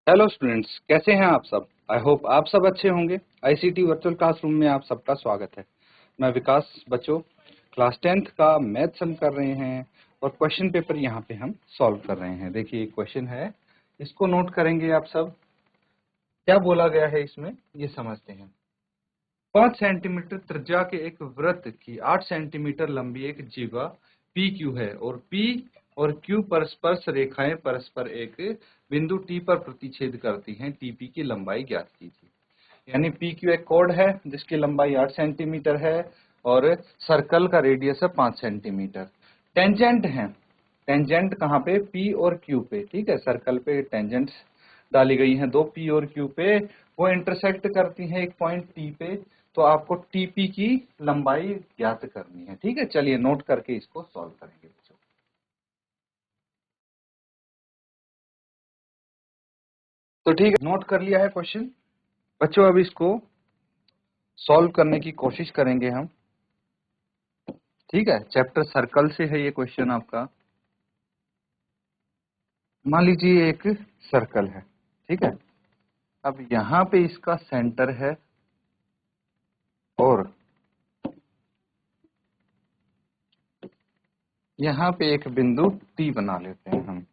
Hello students, कैसे हैं आप सब। आई होप आप सब अच्छे होंगे। आईसीटी वर्चुअल क्लासरूम में आप सबका स्वागत है। मैं विकास। बच्चों, क्लास 10th का मैथ्स हम कर रहे हैं और क्वेश्चन पेपर यहाँ पे हम सॉल्व कर रहे हैं। देखिए क्वेश्चन है, इसको नोट करेंगे आप सब। क्या बोला गया है इसमें ये समझते हैं। 5 सेंटीमीटर त्रिज्या के एक वृत्त की 8 सेंटीमीटर लंबी एक जीवा पी क्यू है और पी और क्यू पर स्पर्श रेखाएं परस्पर एक बिंदु टी पर प्रतिच्छेद करती हैं। टीपी की लंबाई ज्ञात कीजिए। यानी पी क्यू एक कोड है जिसकी लंबाई 8 सेंटीमीटर है और सर्कल का रेडियस है 5 सेंटीमीटर। टेंजेंट है, टेंजेंट कहाँ पे? पी और क्यू पे। ठीक है, सर्कल पे टेंजेंट डाली गई हैं दो, पी और क्यू पे। वो इंटरसेक्ट करती हैं एक पॉइंट टी पे। तो आपको टीपी की लंबाई ज्ञात करनी है। ठीक है, चलिए नोट करके इसको सॉल्व करेंगे बच्चों। तो ठीक है, नोट कर लिया है क्वेश्चन बच्चों। अब इसको सॉल्व करने की कोशिश करेंगे हम। ठीक है, चैप्टर सर्कल से है ये क्वेश्चन आपका। मान लीजिए एक सर्कल है। ठीक है, अब यहाँ पे इसका सेंटर है और यहाँ पे एक बिंदु टी बना लेते हैं हम।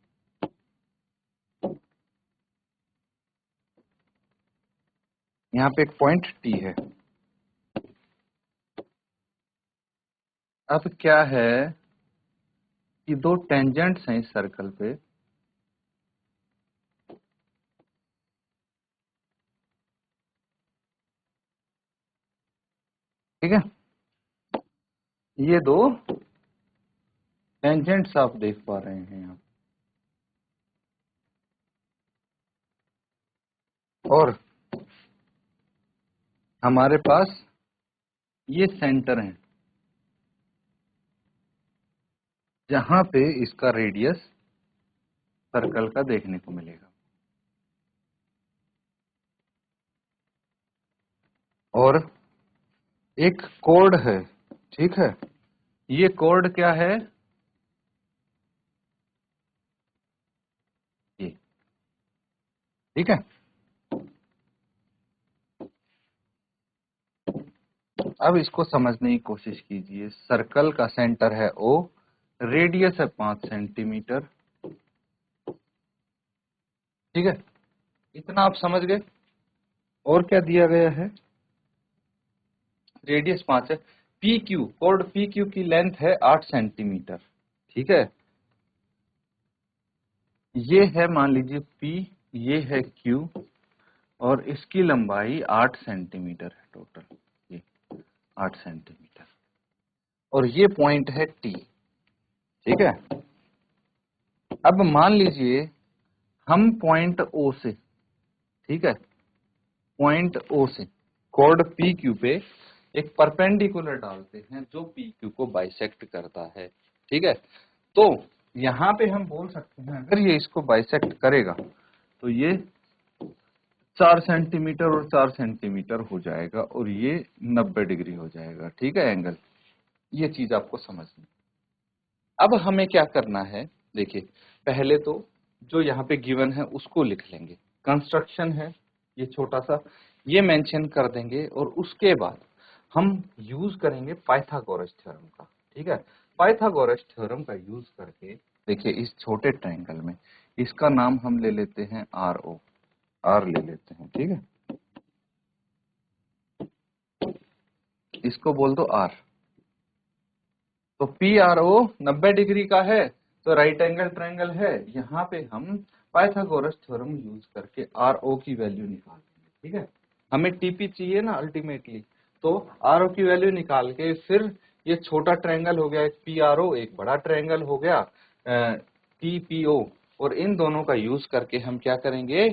यहाँ पे एक पॉइंट टी है। अब क्या है कि दो टेंजेंट्स हैं इस सर्कल पे। ठीक है, ये दो टेंजेंट्स आप देख पा रहे हैं यहाँ। और हमारे पास ये सेंटर है जहां पे इसका रेडियस सर्कल का देखने को मिलेगा। और एक कोड है। ठीक है, ये कोड क्या है? ये। ठीक है, अब इसको समझने की कोशिश कीजिए। सर्कल का सेंटर है ओ, रेडियस है 5 सेंटीमीटर। ठीक है, इतना आप समझ गए। और क्या दिया गया है? रेडियस 5 है। P Q, code P Q की लेंथ है 8 सेंटीमीटर। ठीक है, ये है मान लीजिए पी, ये है क्यू और इसकी लंबाई 8 सेंटीमीटर है टोटल। ये 8 सेंटीमीटर और ये पॉइंट है टी। ठीक है, अब मान लीजिए हम पॉइंट ओ से, ठीक है, पॉइंट ओ से कोड पी क्यू पे एक परपेंडिकुलर डालते हैं जो पी क्यू को बाइसेक्ट करता है। ठीक है, तो यहां पे हम बोल सकते हैं अगर ये इसको बाइसेक्ट करेगा तो ये 4 सेंटीमीटर और 4 सेंटीमीटर हो जाएगा और ये 90 डिग्री हो जाएगा। ठीक है, एंगल। ये चीज आपको समझनी। अब हमें क्या करना है, देखिए पहले तो जो यहाँ पे गिवन है उसको लिख लेंगे। कंस्ट्रक्शन है ये छोटा सा, ये मेंशन कर देंगे और उसके बाद हम यूज करेंगे पाइथागोरस थ्योरम का। ठीक है, पाइथागोरस थ्योरम का यूज करके देखिए इस छोटे ट्रायंगल में इसका नाम हम ले लेते हैं आर ओ, आर ले लेते हैं। ठीक है, इसको बोल दो आर। तो पी आर ओ 90 डिग्री का है तो राइट एंगल ट्रायंगल है। यहाँ पे हम पाइथागोरस थ्योरम यूज करके आर ओ की वैल्यू निकाल देंगे। ठीक है, हमें टीपी चाहिए ना अल्टीमेटली, तो आर ओ की वैल्यू निकाल के फिर ये छोटा ट्रायंगल हो गया एक पी आर ओ, एक बड़ा ट्रायंगल हो गया टी पी ओ। और इन दोनों का यूज करके हम क्या करेंगे,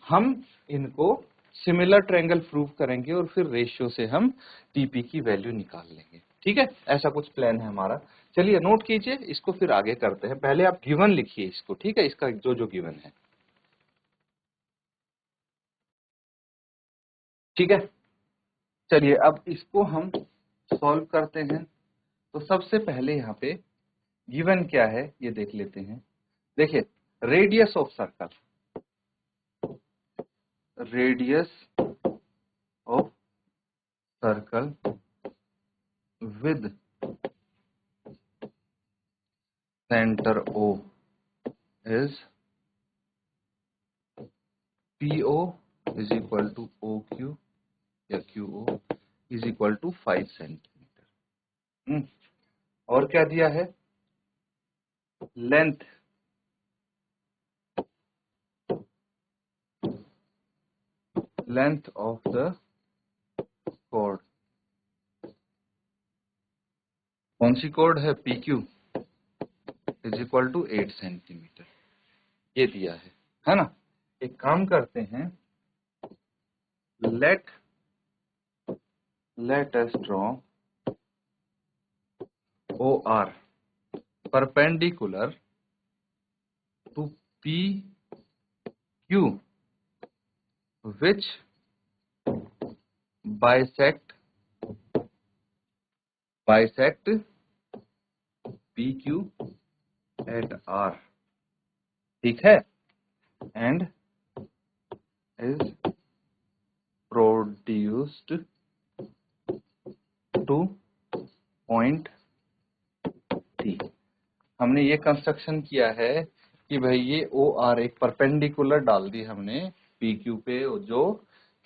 हम इनको सिमिलर ट्रायंगल प्रूव करेंगे और फिर रेशियो से हम टीपी की वैल्यू निकाल लेंगे। ठीक है, ऐसा कुछ प्लान है हमारा। चलिए नोट कीजिए इसको, फिर आगे करते हैं। पहले आप गिवन लिखिए इसको। ठीक है, इसका जो जो गिवन है। ठीक है, चलिए अब इसको हम सॉल्व करते हैं। तो सबसे पहले यहाँ पे गिवन क्या है ये देख लेते हैं। देखिए radius of circle, radius of circle with center O is PO is equal to OQ या QO is equal to 5 centimetre. और क्या दिया है? लेंथ ऑफ द कॉर्ड, कौन सी कॉर्ड है? PQ is equal to 8 centimetre, ये दिया है ना। एक काम करते हैं, let us draw OR perpendicular to PQ which bisect PQ at R, ठीक है, and is produced to point T। हमने ये कंस्ट्रक्शन किया है कि भाई ये OR एक परपेंडिकुलर डाल दी हमने PQ पे, जो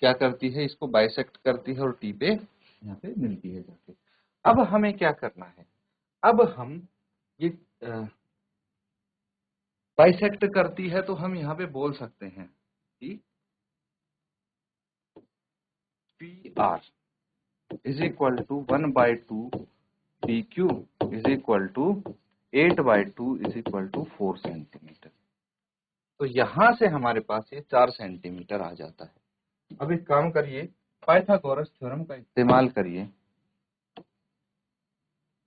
क्या करती है, इसको बाइसेक्ट करती है और T पे यहाँ पे मिलती है जाके। अब हमें क्या करना है? अब हम ये बाइसेक्ट करती है तो हम यहाँ पे बोल सकते हैं कि PR is equal to 1/2 PQ is equal to 8/2 is equal to 4 centimetre. तो यहां से हमारे पास ये 4 सेंटीमीटर आ जाता है। अब एक काम करिए, पाइथागोरस थ्योरम का इस्तेमाल करिए,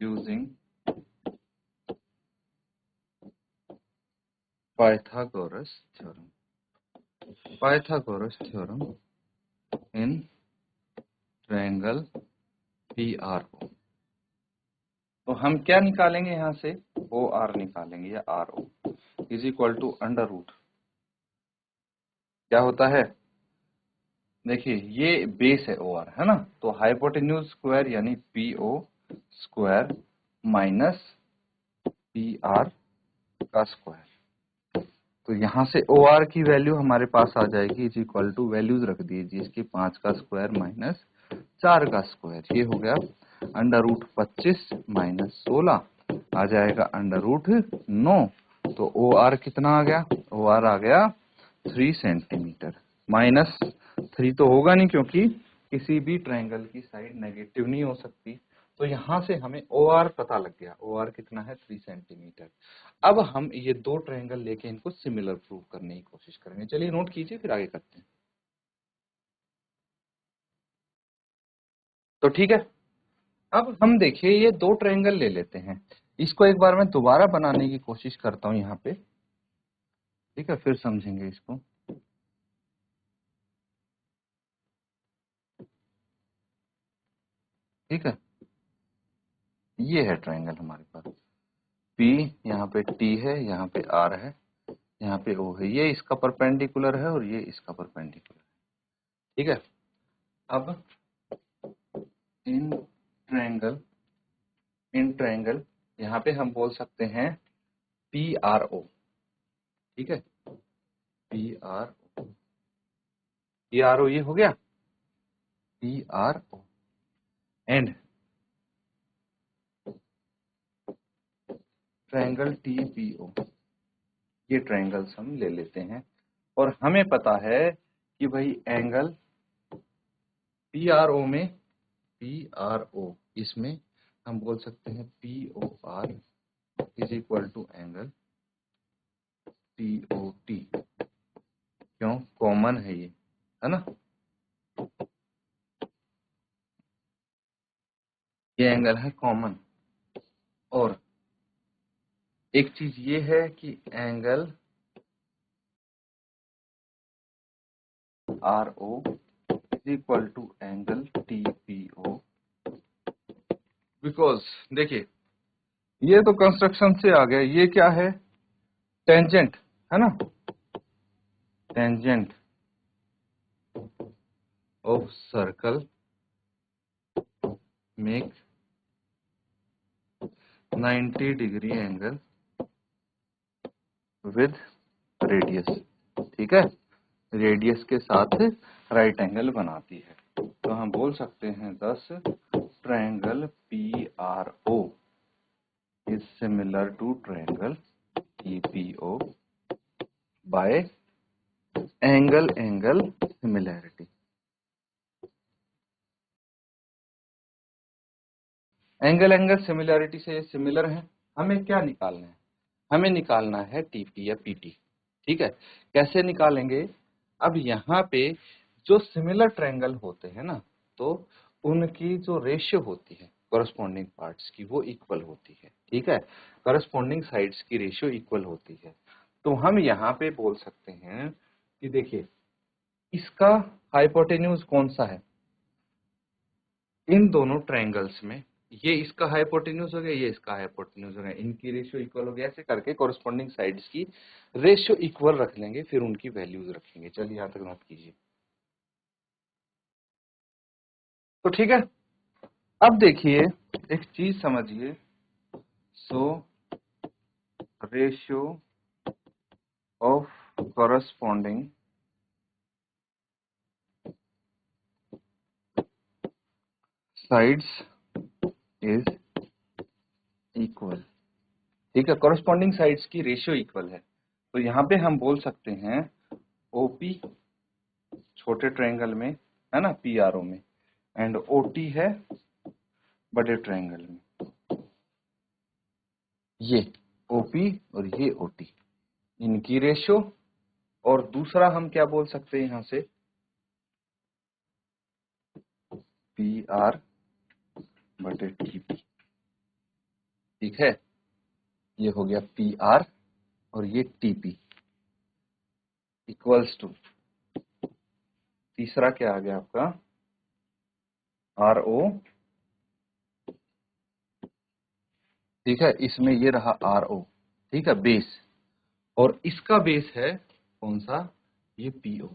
using Pythagoras theorem in triangle PRO। तो हम क्या निकालेंगे यहाँ से? OR निकालेंगे या RO is equal to under root, क्या होता है? देखिए ये बेस है OR, है ना, तो हाइपोटेन्यूज स्क्वायर यानी PO स्क्वायर माइनस PR का स्क्वायर। तो यहाँ से OR की वैल्यू हमारे पास आ जाएगी इज इक्वल टू, वैल्यूज रख दीजिए इसकी, 5 का स्क्वायर माइनस 4 का स्क्वायर, ये हो गया अंडर रूट 25 माइनस 16 आ जाएगा अंडर रूट 9। तो OR कितना आ गया? OR आ गया 3 सेंटीमीटर। माइनस 3 तो होगा नहीं क्योंकि किसी भी ट्रायंगल की साइड नेगेटिव नहीं हो सकती, तो यहां से हमें OR पता लग गया। OR कितना है? 3 सेंटीमीटर। अब हम ये दो ट्रायंगल लेके इनको सिमिलर प्रूव करने की कोशिश करेंगे। चलिए नोट कीजिए, फिर आगे करते हैं। तो ठीक है, अब हम देखिए ये दो ट्रायंगल ले लेते हैं, इसको एक बार मैं दोबारा बनाने की कोशिश करता हूं यहाँ पे, ठीक है, फिर समझेंगे इसको। ठीक है, ये है ट्रायंगल हमारे पास, P यहाँ पे T है, यहाँ पे R है, यहाँ पे O है, ये इसका परपेंडिकुलर है और ये इसका परपेंडिकुलर है। ठीक है, अब इन ट्रायंगल यहाँ पे हम बोल सकते हैं PRO। ठीक है, PRO ये हो गया PRO एंड ट्रायंगल TPO, ये ट्रायंगल्स हम ले लेते हैं और हमें पता है कि भाई एंगल PRO में, PRO इसमें हम बोल सकते हैं POR is equal to angle TOT, क्यों? कॉमन है ये, है ना, ये एंगल है कॉमन। और एक चीज ये है कि angle RO is equal to angle TPO, because देखिए ये तो कंस्ट्रक्शन से आ गया, ये क्या है? टेंजेंट, है ना, tangent of circle make 90 degree angle with radius. ठीक है, रेडियस के साथ राइट एंगल बनाती है। तो हम बोल सकते हैं 10 triangle PRO is similar to triangle EPO by angle similarity. Angle similarity से सिमिलर है। हमें क्या निकालना है? हमें निकालना है TP या PT। ठीक है, कैसे निकालेंगे? अब यहाँ पे जो सिमिलर ट्रायंगल होते हैं ना, तो उनकी जो रेशियो होती है कॉरस्पॉन्डिंग पार्ट्स की वो इक्वल होती है। ठीक है, कॉरस्पॉन्डिंग साइड्स की रेशियो इक्वल होती है। तो हम यहाँ पे बोल सकते हैं कि देखिए इसका हाइपोटेन्यूज कौन सा है इन दोनों ट्रायंगल्स में, ये इसका हाइपोटेन्यूज हो गया, ये इसका हाइपोटेन्यूज हो गया, इनकी रेशियो इक्वल हो गया। ऐसे करके कॉरस्पॉन्डिंग साइड्स की रेशियो इक्वल रख लेंगे, फिर उनकी वैल्यूज रखेंगे। चलिए यहां तक नोट कीजिए। तो ठीक है, अब देखिए एक चीज समझिए। So ratio of corresponding sides is equal. ठीक है, कॉरस्पॉन्डिंग साइड्स की रेशियो इक्वल है। तो यहाँ पे हम बोल सकते हैं OP छोटे ट्रायंगल में है ना, PRO में, एंड OT है बड़े ट्रायंगल में। ये OP और ये OT, इनकी रेशियो। और दूसरा हम क्या बोल सकते हैं यहां से, PR बटे TP। ठीक है, ये हो गया PR और ये TP इक्वल्स टू, तीसरा क्या आ गया आपका, RO। ठीक है, इसमें ये रहा RO। ठीक है, बेस, और इसका बेस है कौन सा, ये PO।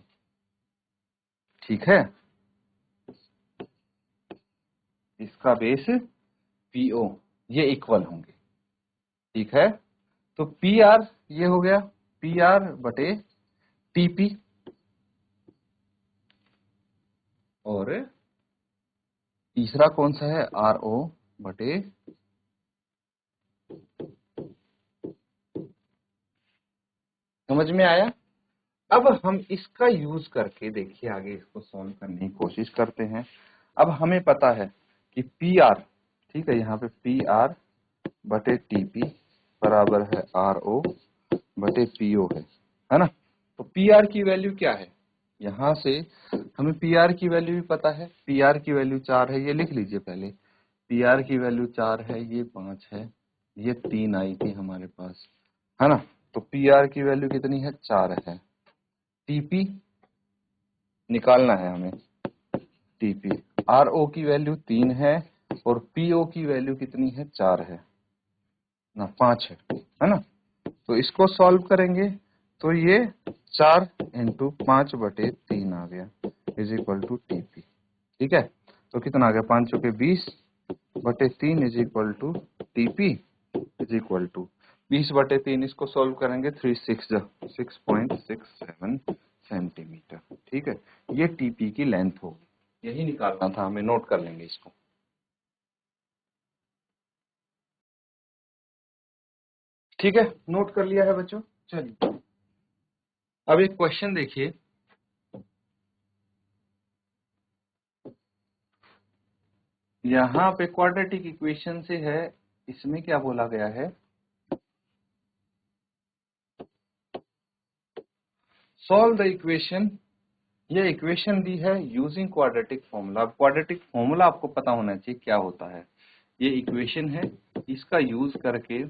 ठीक है, इसका बेस PO, ये इक्वल होंगे। ठीक है, तो PR ये हो गया PR बटे TP, और तीसरा कौन सा है, RO बटे, समझ में आया? अब हम इसका यूज करके देखिए आगे इसको सॉल्व करने की कोशिश करते हैं। अब हमें पता है कि PR, ठीक है, यहाँ पे PR बटे TP बराबर है RO बटे PO है ना। तो PR की वैल्यू क्या है, यहाँ से हमें PR की वैल्यू भी पता है। PR की वैल्यू 4 है, ये लिख लीजिए पहले। PR की वैल्यू 4 है, ये 5 है, ये 3 आई थी हमारे पास, है ना। तो PR की वैल्यू कितनी है, 4 है। TP निकालना है हमें, TP, RO की वैल्यू 3 है और PO की वैल्यू कितनी है, 4 है ना, 5 है ना। तो इसको सॉल्व करेंगे तो ये 4 इंटू 5 बटे 3 आ गया इज इक्वल टू TP। ठीक है, तो कितना आ गया, 5 चौके 20 बटे 3 is equal to TP is equal to 20 बटे 3, इसको सॉल्व करेंगे 6.67 सेंटीमीटर। ठीक है, ये TP की लेंथ होगी, यही निकालना था हमें, नोट कर लेंगे इसको। ठीक है, नोट कर लिया है बच्चों। चलिए अब एक क्वेश्चन देखिए। यहाँ पे क्वाड्रेटिक इक्वेशन से है, इसमें क्या बोला गया है, सॉल्व द इक्वेशन। ये इक्वेशन दी है using quadratic formula. Quadratic formula आपको पता होना चाहिए क्या होता है। ये इक्वेशन है, इसका यूज करके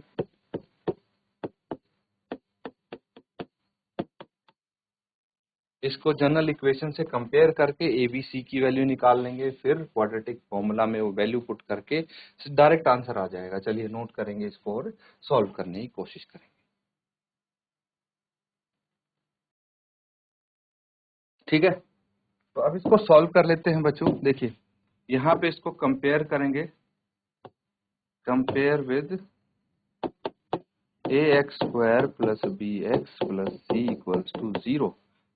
इसको जनरल इक्वेशन से कंपेयर करके ABC की वैल्यू निकाल लेंगे, फिर क्वाड्रेटिक फॉर्मूला में वो वैल्यू पुट करके डायरेक्ट आंसर आ जाएगा। चलिए नोट करेंगे इसको और सॉल्व करने की कोशिश करेंगे। ठीक है, तो अब इसको सॉल्व कर लेते हैं बच्चों। देखिए यहाँ पे इसको कंपेयर करेंगे, compare with ax² plus bx plus c equals to 0।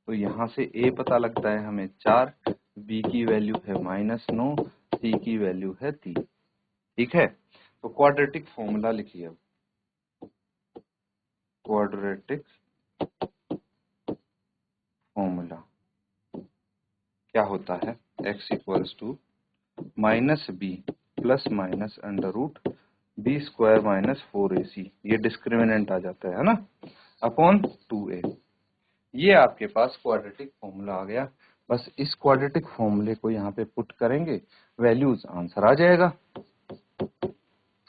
तो यहाँ से a पता लगता है हमें 4, b की वैल्यू है -9, c की वैल्यू है 3। ठीक है, तो क्वाड्रेटिक फॉर्मूला लिखिए। अब क्वाड्रेटिक फॉर्मूला क्या होता है, x equals to -b plus minus under root b² minus 4ac, ये डिस्क्रिमिनेंट आ जाता है ना, अपॉन 2a। ये आपके पास क्वाड्रेटिक फॉर्मूला आ गया। बस इस क्वाड्रेटिक फॉर्मूले को यहाँ पे पुट करेंगे, वैल्यूज आंसर आ जाएगा।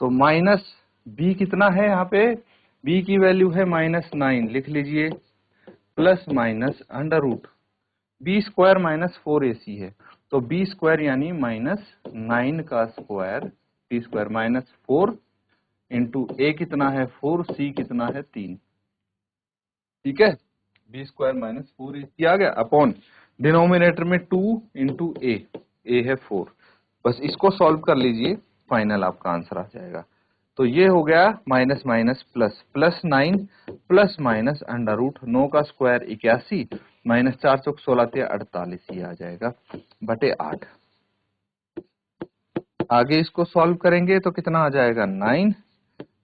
तो माइनस b कितना है, यहाँ पे b की वैल्यू है -9, लिख लीजिए, plus minus under root b² minus 4ac है, तो b² यानी -9 का स्क्वायर, b² -4 इंटू a कितना है 4, c कितना है 3। ठीक है, b² -4ac आ गया, अपॉन डिनोमिनेटर में 2 इंटू a है 4। बस इसको सॉल्व कर लीजिए, फाइनल आपका आंसर आ जाएगा। तो ये हो गया minus minus plus, plus 9 plus minus under root 9 का स्क्वायर 81 माइनस 4 चौक 16 48, ये आ जाएगा बटे 8। आगे इसको सॉल्व करेंगे तो कितना आ जाएगा 9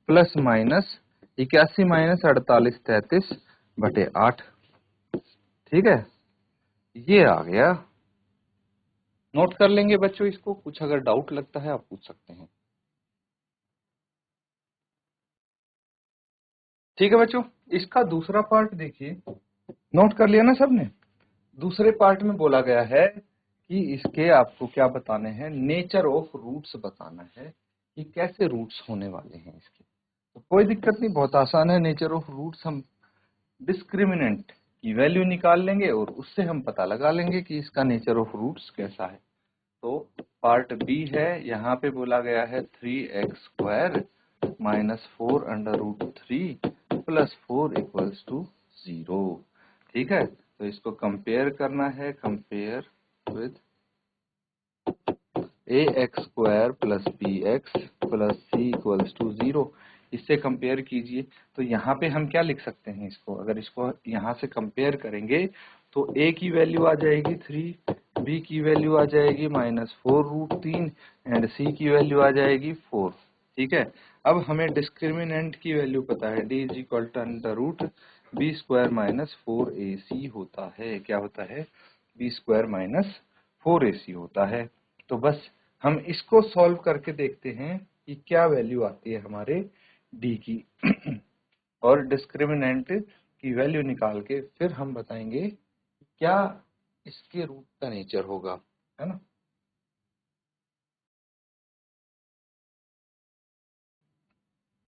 प्लस माइनस 81 माइनस 48 33 बटे 8। ठीक है, ये आ गया। नोट कर लेंगे बच्चों इसको, कुछ अगर डाउट लगता है आप पूछ सकते हैं। ठीक है बच्चों, इसका दूसरा पार्ट देखिए, नोट कर लिया ना सबने। दूसरे पार्ट में बोला गया है कि इसके आपको क्या बताने हैं, नेचर ऑफ रूट्स बताना है कि कैसे रूट्स होने वाले हैं इसके। तो कोई दिक्कत नहीं, बहुत आसान है। नेचर ऑफ रूट्स हम डिस्क्रिमिनेंट की वैल्यू निकाल लेंगे और उससे हम पता लगा लेंगे कि इसका नेचर ऑफ रूट्स कैसा है। तो पार्ट बी है, यहाँ पे बोला गया है 3x² minus 4 under root 3 plus 4 equals to 0। ठीक है, तो इसको कंपेयर करना है, compare with ax² plus bx plus c equals to 0। इससे कंपेयर कीजिए। तो यहाँ पे हम क्या लिख सकते हैं इसको, अगर इसको यहाँ से कंपेयर करेंगे तो a की वैल्यू आ जाएगी 3, b की वैल्यू आ जाएगी -4√3 एंड c की वैल्यू आ जाएगी 4। ठीक है, अब हमें डिस्क्रिमिनेंट की वैल्यू पता है, d is equal to under root b² minus 4ac होता है। क्या होता है, b² माइनस 4ac होता है। तो बस हम इसको सॉल्व करके देखते हैं कि क्या वैल्यू आती है हमारे d की और डिस्क्रिमिनेंट की वैल्यू निकाल के फिर हम बताएंगे क्या इसके रूट का नेचर होगा, है ना।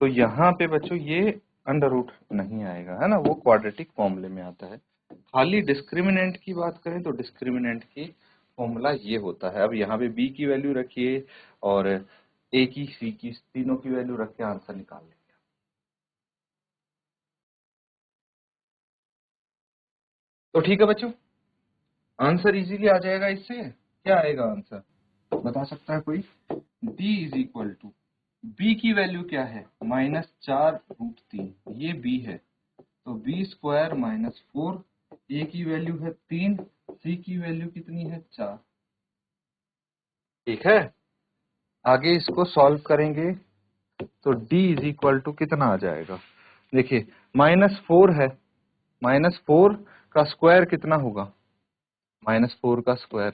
तो यहाँ पे बच्चों ये अंडर रूट नहीं आएगा, है ना, वो क्वाड्रेटिक फॉर्मूले में आता है। खाली डिस्क्रिमिनेंट की बात करें तो डिस्क्रिमिनेंट की फॉर्मूला ये होता है। अब यहाँ पे b की वैल्यू रखिए और a की, c की, तीनों की वैल्यू रख के आंसर निकाल लेंगे। तो ठीक है बच्चों, आंसर इजीली आ जाएगा। इससे क्या आएगा आंसर, बता सकता है कोई। d is equal to, b की वैल्यू क्या है -4√3, ये b है, तो b² माइनस 4, a की वैल्यू है 3, c की वैल्यू कितनी है 4। ठीक है, आगे इसको सॉल्व करेंगे तो d इज इक्वल टू कितना आ जाएगा, देखिए -4 है, -4 का स्क्वायर कितना होगा, -4 का स्क्वायर,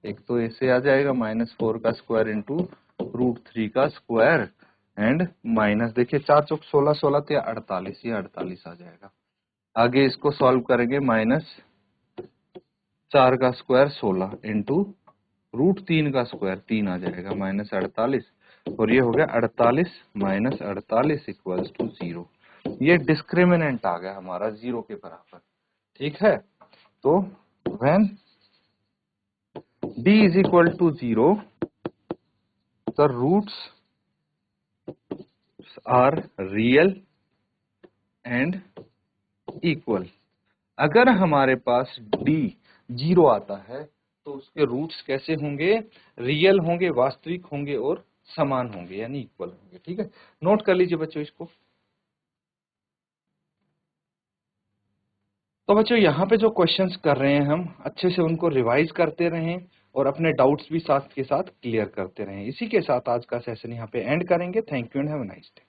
एक तो ऐसे आ जाएगा -4 का स्क्वायर इंटू √3 का स्क्वायर एंड माइनस, देखिए 4 चौक 16, 16 या 48, ये 48 आ जाएगा। आगे इसको सॉल्व करेंगे, -4 का स्क्वायर 16 इंटू √3 का स्क्वायर 3 आ जाएगा, -48, और ये हो गया 48 माइनस 48 इक्वल्स टू 0। ये डिस्क्रिमिनेंट आ गया हमारा 0 के बराबर। ठीक है, तो when d is equal to 0, the roots are real and equal। अगर हमारे पास d 0 आता है तो उसके रूट्स कैसे होंगे, रियल होंगे, वास्तविक होंगे और समान होंगे यानी इक्वल होंगे। ठीक है, नोट कर लीजिए बच्चों इसको। तो बच्चों यहाँ पे जो क्वेश्चंस कर रहे हैं हम अच्छे से उनको रिवाइज करते रहें और अपने डाउट्स भी साथ के साथ क्लियर करते रहें। इसी के साथ आज का सेशन यहाँ पे एंड करेंगे। Thank you and have a nice day.